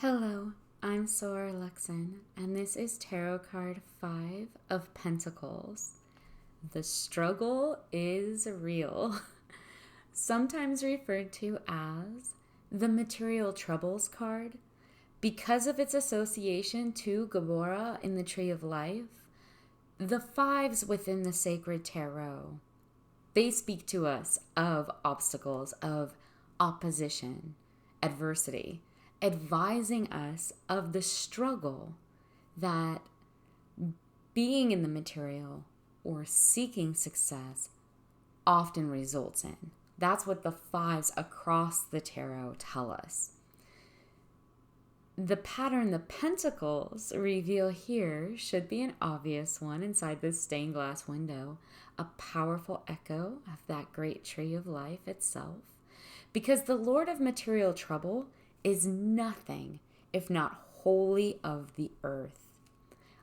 Hello, I'm Sora Luxon, and this is Tarot card 5 of Pentacles. The struggle is real, sometimes referred to as the Material Troubles card. Because of its association to Gabora in the Tree of Life, the fives within the Sacred Tarot, they speak to us of obstacles, of opposition, adversity, advising us of the struggle that being in the material or seeking success often results in. That's what the fives across the tarot tell us. The pattern the Pentacles reveal here should be an obvious one inside this stained glass window, a powerful echo of that great tree of life itself, because the Lord of Material Trouble is nothing if not wholly of the earth.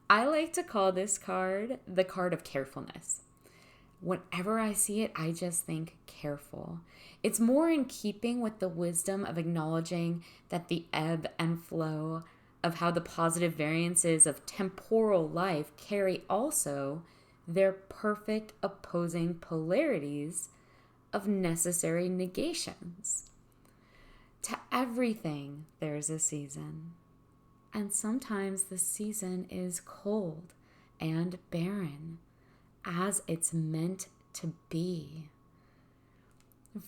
I like to call this card the card of carefulness. Whenever I see it, I just think careful. It's more in keeping with the wisdom of acknowledging that the ebb and flow of how the positive variances of temporal life carry also their perfect opposing polarities of necessary negations. To everything, there's a season. And sometimes the season is cold and barren, as it's meant to be.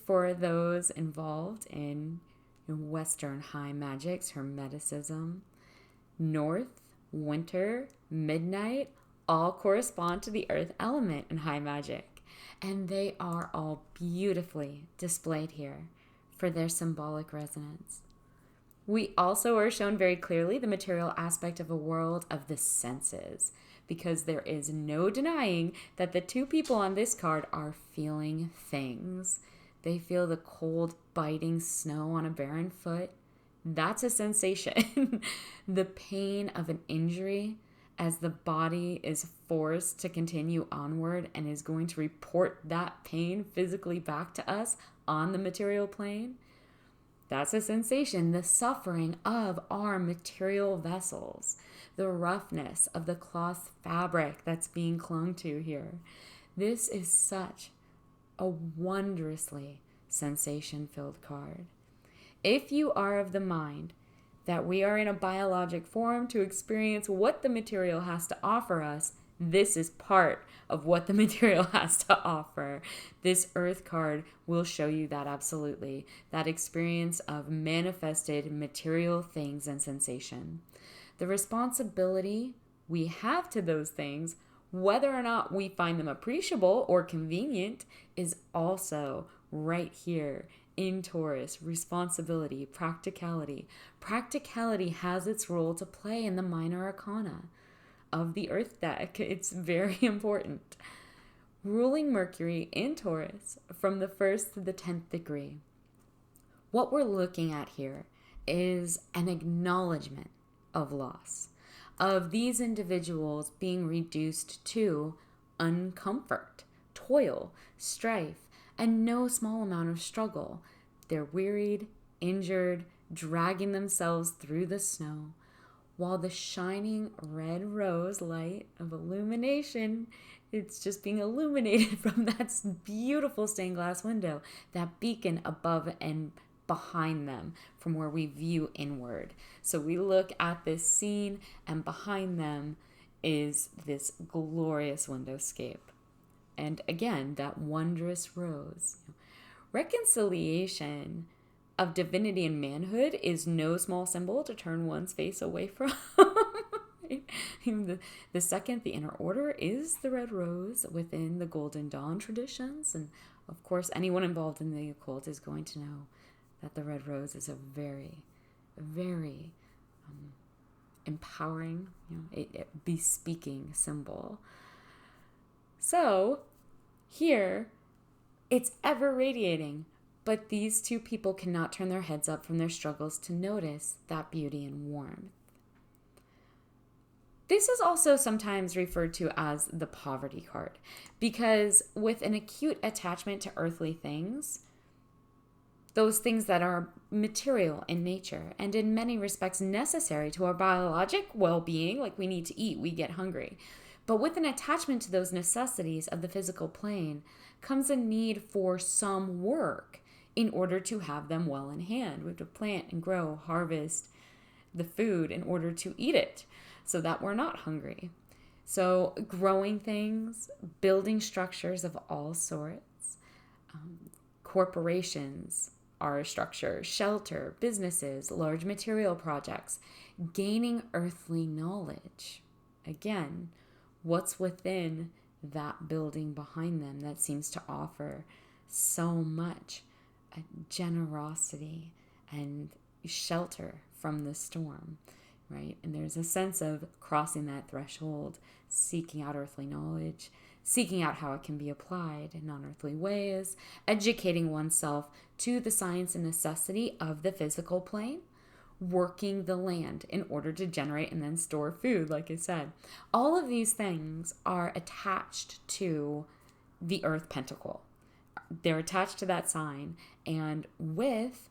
For those involved in Western high magics, Hermeticism, North, winter, midnight, all correspond to the earth element in high magic. And they are all beautifully displayed here for their symbolic resonance. We also are shown very clearly the material aspect of a world of the senses, because there is no denying that the two people on this card are feeling things. They feel the cold, biting snow on a barren foot. That's a sensation. The pain of an injury as the body is forced to continue onward and is going to report that pain physically back to us on the material plane. That's a sensation. The suffering of our material vessels, the roughness of the cloth fabric that's being clung to here. This is such a wondrously sensation-filled card. If you are of the mind that we are in a biologic form to experience what the material has to offer us, this is part of what the material has to offer. This earth card will show you that absolutely. That experience of manifested material things and sensation. The responsibility we have to those things, whether or not we find them appreciable or convenient, is also right here in Taurus. Responsibility, practicality. Practicality has its role to play in the minor arcana of the earth deck. It's very important. Ruling Mercury in Taurus from the 1st to the 10th degree. What we're looking at here is an acknowledgement of loss, of these individuals being reduced to uncomfort, toil, strife, and no small amount of struggle. They're wearied, injured, dragging themselves through the snow, while the shining red rose light of illumination, it's just being illuminated from that beautiful stained glass window, that beacon above and behind them from where we view inward. So we look at this scene, and behind them is this glorious windowscape. And again, that wondrous rose. Reconciliation of divinity and manhood is no small symbol to turn one's face away from. The second, the inner order, is the red rose within the Golden Dawn traditions. And of course, anyone involved in the occult is going to know that the red rose is a very, very empowering, bespeaking symbol. So here, it's ever radiating. But these two people cannot turn their heads up from their struggles to notice that beauty and warmth. This is also sometimes referred to as the poverty card, because with an acute attachment to earthly things, those things that are material in nature and in many respects necessary to our biologic well-being, like we need to eat, we get hungry. But with an attachment to those necessities of the physical plane comes a need for some work in order to have them well in hand. We have to plant and grow, harvest the food in order to eat it so that we're not hungry. So growing things, building structures of all sorts, corporations are a structure, shelter, businesses, large material projects, gaining earthly knowledge. Again, what's within that building behind them that seems to offer so much generosity and shelter from the storm, right? And there's a sense of crossing that threshold, seeking out earthly knowledge, seeking out how it can be applied in non-earthly ways, educating oneself to the science and necessity of the physical plane, working the land in order to generate and then store food, like I said. All of these things are attached to the Earth Pentacle. They're attached to that sign, and with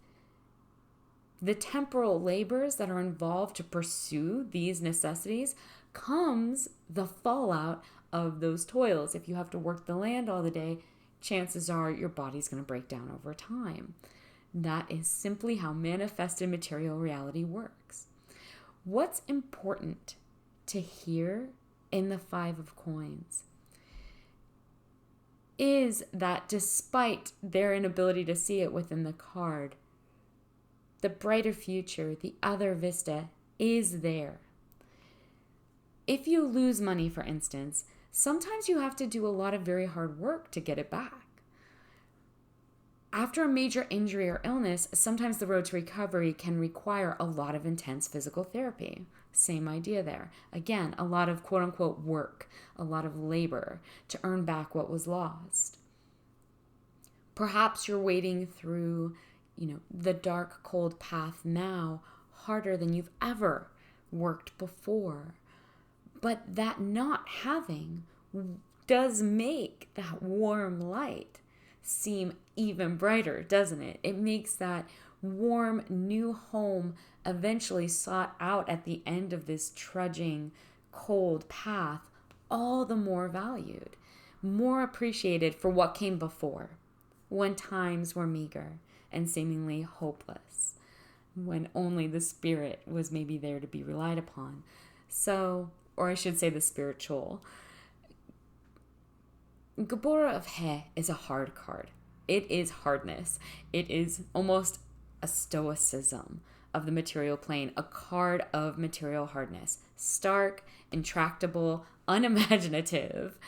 the temporal labors that are involved to pursue these necessities comes the fallout of those toils. If you have to work the land all the day, chances are your body's going to break down over time. That is simply how manifested material reality works. What's important to hear in the Five of Coins is that despite their inability to see it within the card, the brighter future, the other vista, is there. If you lose money, for instance, sometimes you have to do a lot of very hard work to get it back. After a major injury or illness, sometimes the road to recovery can require a lot of intense physical therapy. Same idea there. Again, a lot of quote-unquote work, a lot of labor to earn back what was lost. Perhaps you're wading through, the dark, cold path now harder than you've ever worked before. But that not having does make that warm light seem even brighter, doesn't it? It makes that warm new home eventually sought out at the end of this trudging, cold path all the more valued, more appreciated for what came before, when times were meager and seemingly hopeless, when only the spirit was maybe there to be relied upon. So, or I should say the spiritual. Gabora of He is a hard card. It is hardness. It is almost a stoicism of the material plane, a card of material hardness. Stark, intractable, unimaginative.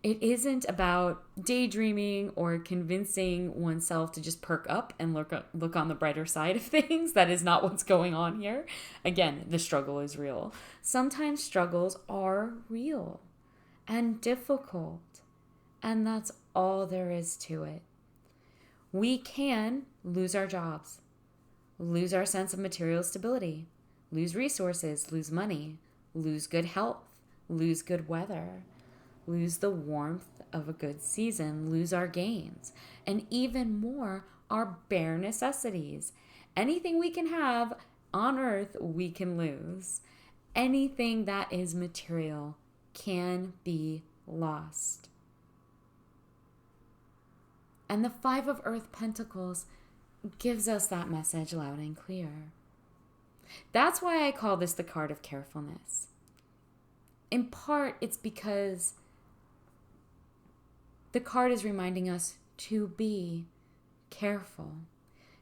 It isn't about daydreaming or convincing oneself to just perk up and look on the brighter side of things. That is not what's going on here. Again, the struggle is real. Sometimes struggles are real and difficult, and that's all there is to it. We can lose our jobs, lose our sense of material stability, lose resources, lose money, lose good health, lose good weather, lose the warmth of a good season, lose our gains, and even more, our bare necessities. Anything we can have on earth, we can lose. Anything that is material can be lost. And the Five of Earth Pentacles gives us that message loud and clear. That's why I call this the card of carefulness. In part, it's because the card is reminding us to be careful.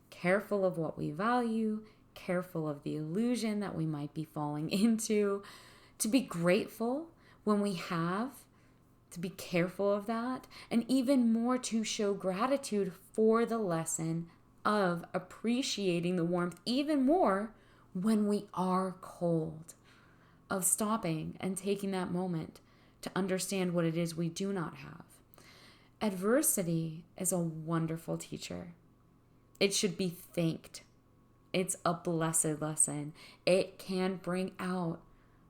Careful of what we value, careful of the illusion that we might be falling into, to be grateful when we have, to be careful of that, and even more to show gratitude for the lesson of appreciating the warmth even more when we are cold, of stopping and taking that moment to understand what it is we do not have. Adversity is a wonderful teacher. It should be thanked. It's a blessed lesson. It can bring out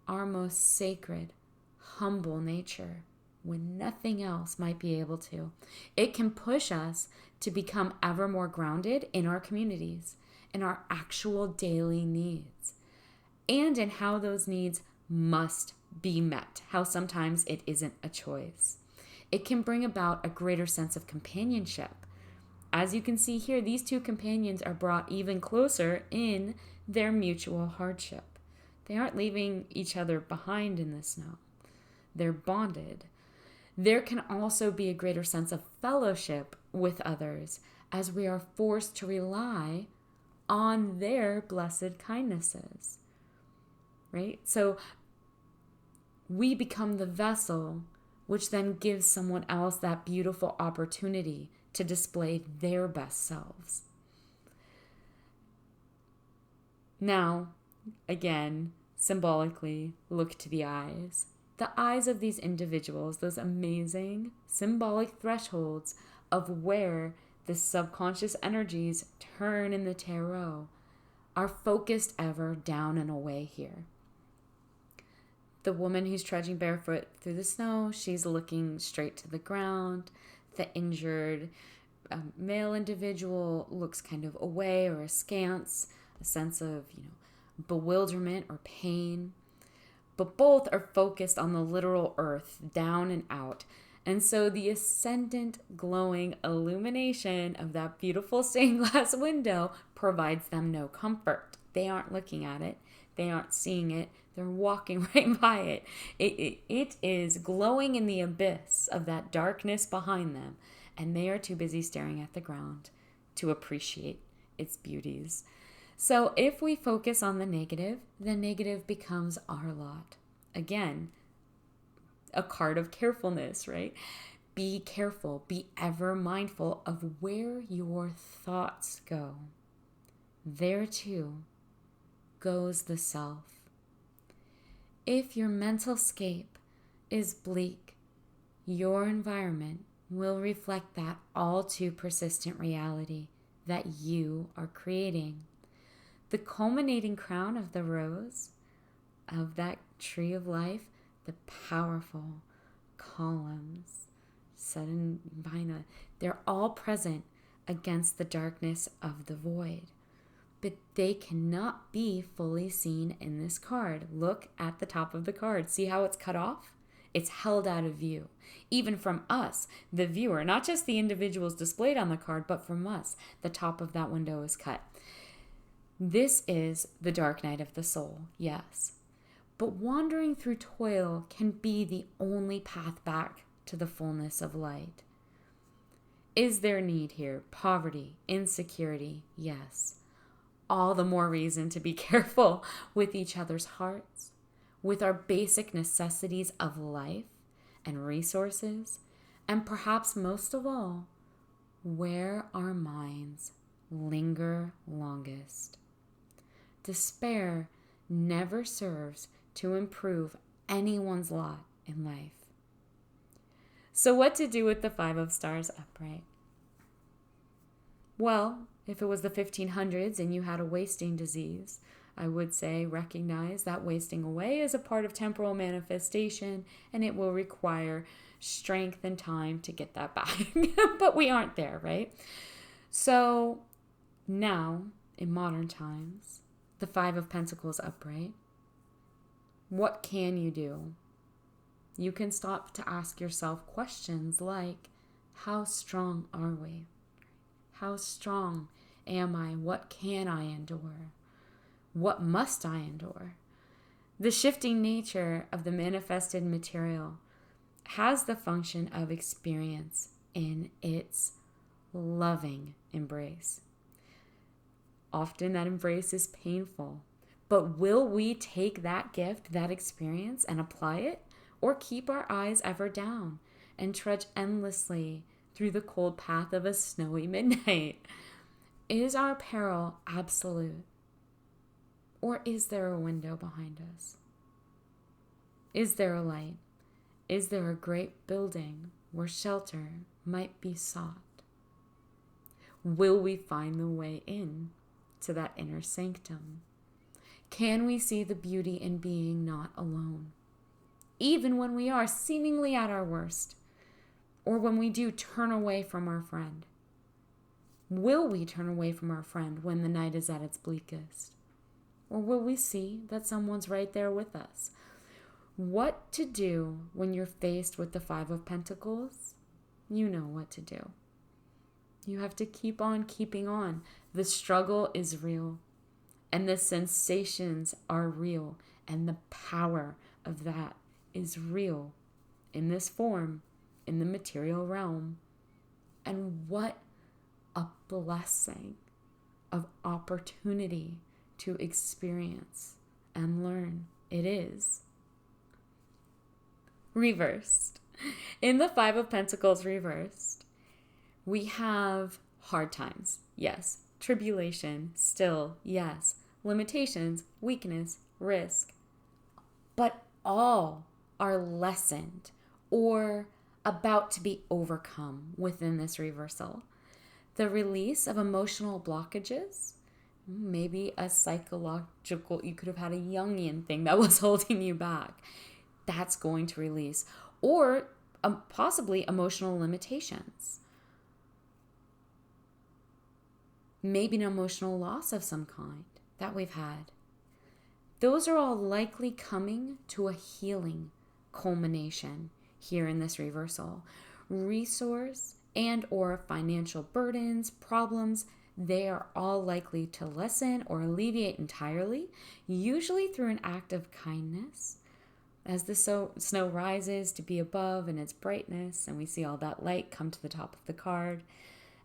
our most sacred, humble nature when nothing else might be able to. It can push us to become ever more grounded in our communities, in our actual daily needs, and in how those needs must be met, how sometimes it isn't a choice. It can bring about a greater sense of companionship. As you can see here, these two companions are brought even closer in their mutual hardship. They aren't leaving each other behind in the snow. They're bonded. There can also be a greater sense of fellowship with others as we are forced to rely on their blessed kindnesses, right? So we become the vessel, which then gives someone else that beautiful opportunity to display their best selves. Now, again, symbolically, look to the eyes. The eyes of these individuals, those amazing symbolic thresholds of where the subconscious energies turn in the tarot, are focused ever down and away here. The woman who's trudging barefoot through the snow, she's looking straight to the ground. The injured male individual looks kind of away or askance, a sense of, bewilderment or pain. But both are focused on the literal earth, down and out. And so the ascendant glowing illumination of that beautiful stained glass window provides them no comfort. They aren't looking at it. They aren't seeing it. They're walking right by it. It is glowing in the abyss of that darkness behind them. And they are too busy staring at the ground to appreciate its beauties. So if we focus on the negative becomes our lot. Again, a card of carefulness, right? Be careful, be ever mindful of where your thoughts go. There too goes the self. If your mental scape is bleak, your environment will reflect that all too persistent reality that you are creating. The culminating crown of the rose, of that tree of life, the powerful columns set in vina, they're all present against the darkness of the void. But they cannot be fully seen in this card. Look at the top of the card. See how it's cut off? It's held out of view. Even from us, the viewer, not just the individuals displayed on the card, but from us, the top of that window is cut. This is the dark night of the soul, yes. But wandering through toil can be the only path back to the fullness of light. Is there need here? Poverty, insecurity, yes. All the more reason to be careful with each other's hearts, with our basic necessities of life and resources, and perhaps most of all, where our minds linger longest. Despair never serves to improve anyone's lot in life. So what to do with the 5 of Stars upright? Well, if it was the 1500s and you had a wasting disease, I would say recognize that wasting away is a part of temporal manifestation and it will require strength and time to get that back. But we aren't there, right? So now, in modern times, the 5 of Pentacles upright, what can you do? You can stop to ask yourself questions like, how strong are we? How strong am I? What can I endure? What must I endure? The shifting nature of the manifested material has the function of experience in its loving embrace. Often that embrace is painful, but will we take that gift, that experience, and apply it, or keep our eyes ever down and trudge endlessly through the cold path of a snowy midnight? Is our peril absolute? Or is there a window behind us? Is there a light? Is there a great building where shelter might be sought? Will we find the way in to that inner sanctum? Can we see the beauty in being not alone? even when we are seemingly at our worst, or when we do turn away from our friend. Will we turn away from our friend when the night is at its bleakest? Or will we see that someone's right there with us? What to do when you're faced with the Five of Pentacles? You know what to do. You have to keep on keeping on. The struggle is real, and the sensations are real, and the power of that is real in this form, in the material realm. And what a blessing of opportunity to experience and learn it is. Reversed. In the Five of Pentacles reversed, we have hard times, yes. Tribulation, still, yes. Limitations, weakness, risk. But all are lessened or about to be overcome within this reversal. The release of emotional blockages, maybe a psychological, you could have had a Jungian thing that was holding you back. That's going to release. Or possibly emotional limitations. Maybe an emotional loss of some kind that we've had. Those are all likely coming to a healing culmination here in this reversal. Resource and or financial burdens, problems, they are all likely to lessen or alleviate entirely, usually through an act of kindness. As the snow rises to be above in its brightness, and we see all that light come to the top of the card,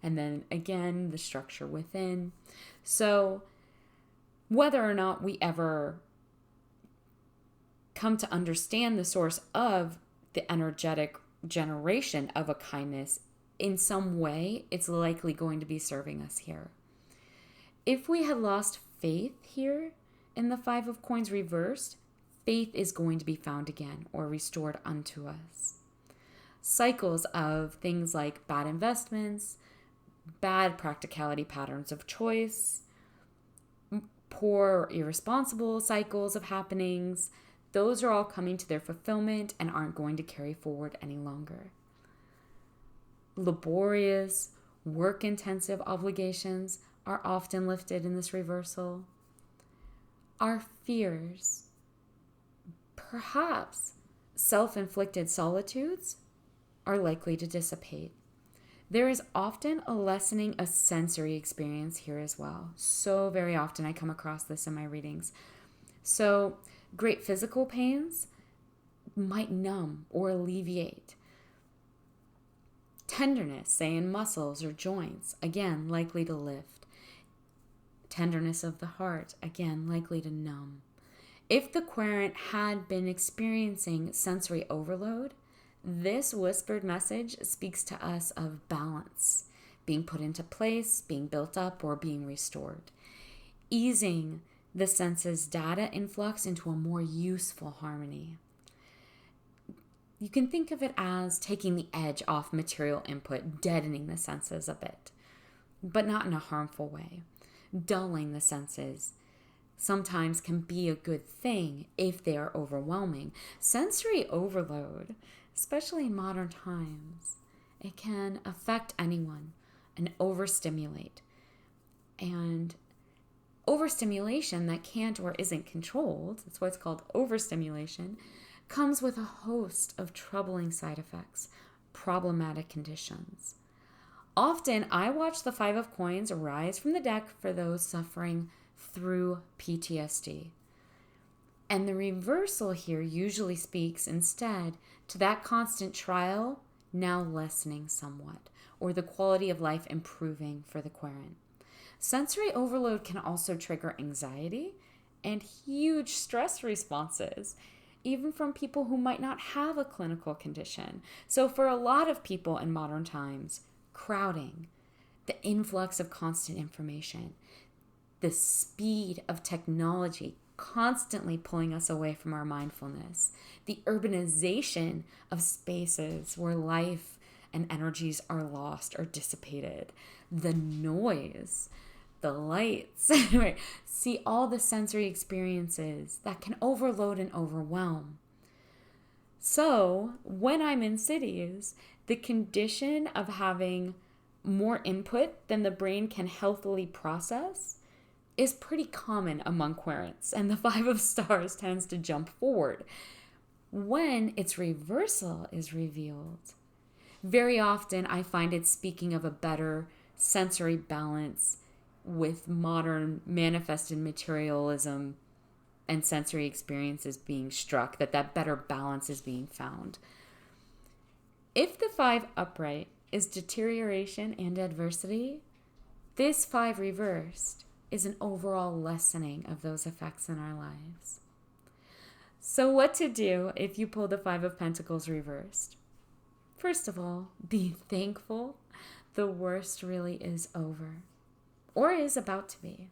and then again, the structure within. So whether or not we ever come to understand the source of the energetic generation of a kindness, in some way, it's likely going to be serving us here. If we had lost faith here in the Five of Coins reversed, faith is going to be found again or restored unto us. Cycles of things like bad investments, bad practicality patterns of choice, poor or irresponsible cycles of happenings, those are all coming to their fulfillment and aren't going to carry forward any longer. Laborious, work-intensive obligations are often lifted in this reversal. Our fears, perhaps self-inflicted solitudes, are likely to dissipate. There is often a lessening of sensory experience here as well. So very often I come across this in my readings. So great physical pains might numb or alleviate. Tenderness, say in muscles or joints, again, likely to lift. Tenderness of the heart, again, likely to numb. If the querent had been experiencing sensory overload, this whispered message speaks to us of balance, being put into place, being built up, or being restored. Easing the senses' data influx into a more useful harmony. You can think of it as taking the edge off material input, deadening the senses a bit, but not in a harmful way. Dulling the senses sometimes can be a good thing if they are overwhelming. Sensory overload, especially in modern times, it can affect anyone and overstimulate. And overstimulation that can't or isn't controlled, that's why it's called overstimulation, comes with a host of troubling side effects, problematic conditions. Often, I watch the Five of Coins rise from the deck for those suffering through PTSD. And the reversal here usually speaks instead to that constant trial now lessening somewhat, or the quality of life improving for the querent. Sensory overload can also trigger anxiety and huge stress responses, even from people who might not have a clinical condition. So for a lot of people in modern times, crowding, the influx of constant information, the speed of technology constantly pulling us away from our mindfulness, the urbanization of spaces where life and energies are lost or dissipated, the noise, the lights, right? See all the sensory experiences that can overload and overwhelm. So when I'm in cities, the condition of having more input than the brain can healthily process is pretty common among querents, and the Five of Stars tends to jump forward when its reversal is revealed. Very often I find it speaking of a better sensory balance with modern manifested materialism and sensory experiences being struck, that better balance is being found. If the 5 upright is deterioration and adversity, this 5 reversed is an overall lessening of those effects in our lives. So what to do if you pull the 5 of Pentacles reversed? First of all, be thankful the worst really is over, or is about to be.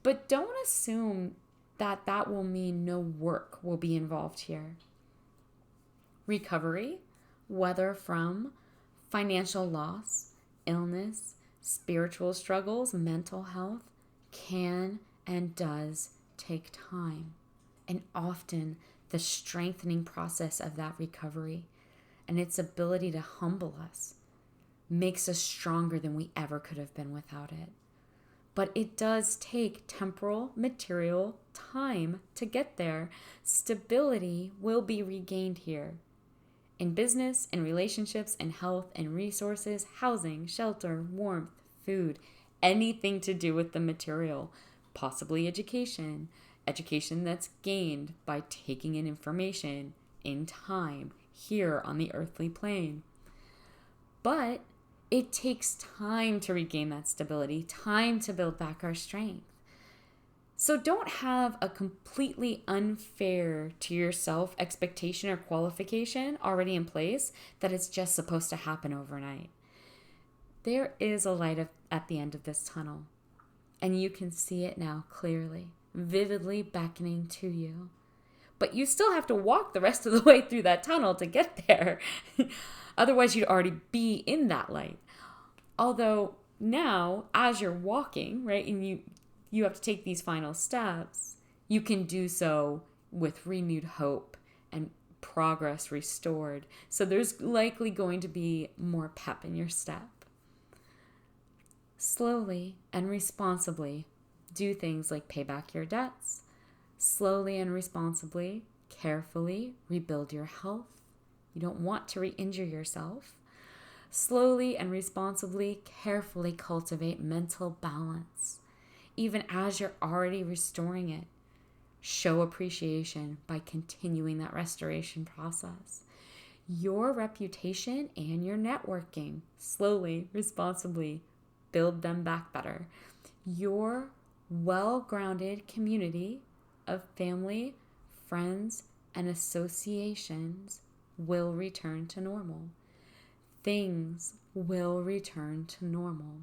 But don't assume that will mean no work will be involved here. Recovery, whether from financial loss, illness, spiritual struggles, mental health, can and does take time. And often the strengthening process of that recovery and its ability to humble us makes us stronger than we ever could have been without it. But it does take temporal, material time to get there. Stability will be regained here. In business, in relationships, in health, in resources, housing, shelter, warmth, food, anything to do with the material, possibly education that's gained by taking in information in time here on the earthly plane. But it takes time to regain that stability, time to build back our strength. So don't have a completely unfair to yourself expectation or qualification already in place that it's just supposed to happen overnight. There is a light at the end of this tunnel, and you can see it now clearly, vividly beckoning to you. But you still have to walk the rest of the way through that tunnel to get there. Otherwise, you'd already be in that light. Although now, as you're walking, right, and you have to take these final steps, you can do so with renewed hope and progress restored. So there's likely going to be more pep in your step. Slowly and responsibly do things like pay back your debts. Slowly and responsibly, carefully rebuild your health. You don't want to re-injure yourself. Slowly and responsibly, carefully cultivate mental balance. Even as you're already restoring it, show appreciation by continuing that restoration process. Your reputation and your networking, slowly, responsibly, build them back better. Your well-grounded community of family, friends, and associations will return to normal. Things will return to normal.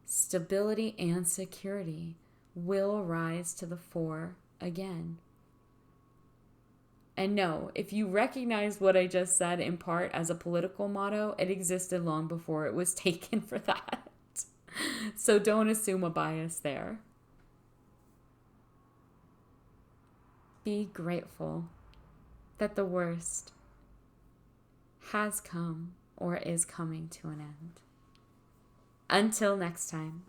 Stability and security will rise to the fore again. And no, if you recognize what I just said in part as a political motto, it existed long before it was taken for that. So don't assume a bias there. Be grateful that the worst has come or is coming to an end. Until next time.